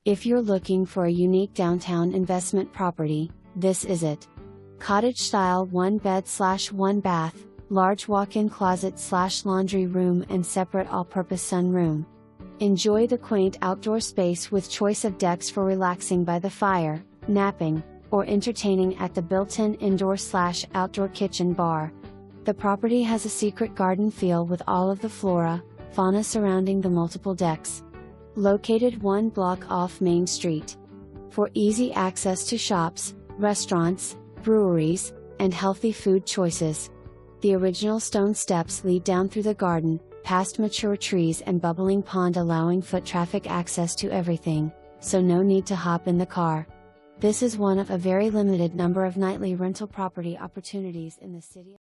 If you're looking for a unique downtown investment property, this is it. Cottage style 1 bed/1 bath, large walk-in closet/laundry room and separate all-purpose sunroom. Enjoy the quaint outdoor space with choice of decks for relaxing by the fire, napping, or entertaining at the built-in indoor/outdoor kitchen bar. The property has a secret garden feel with all of the flora, fauna surrounding the multiple decks. Located 1 block off Main Street. For easy access to shops, restaurants, breweries, and healthy food choices. The original stone steps lead down through the garden, past mature trees and bubbling pond, allowing foot traffic access to everything, so no need to hop in the car. This is one of a very limited number of nightly rental property opportunities in the city.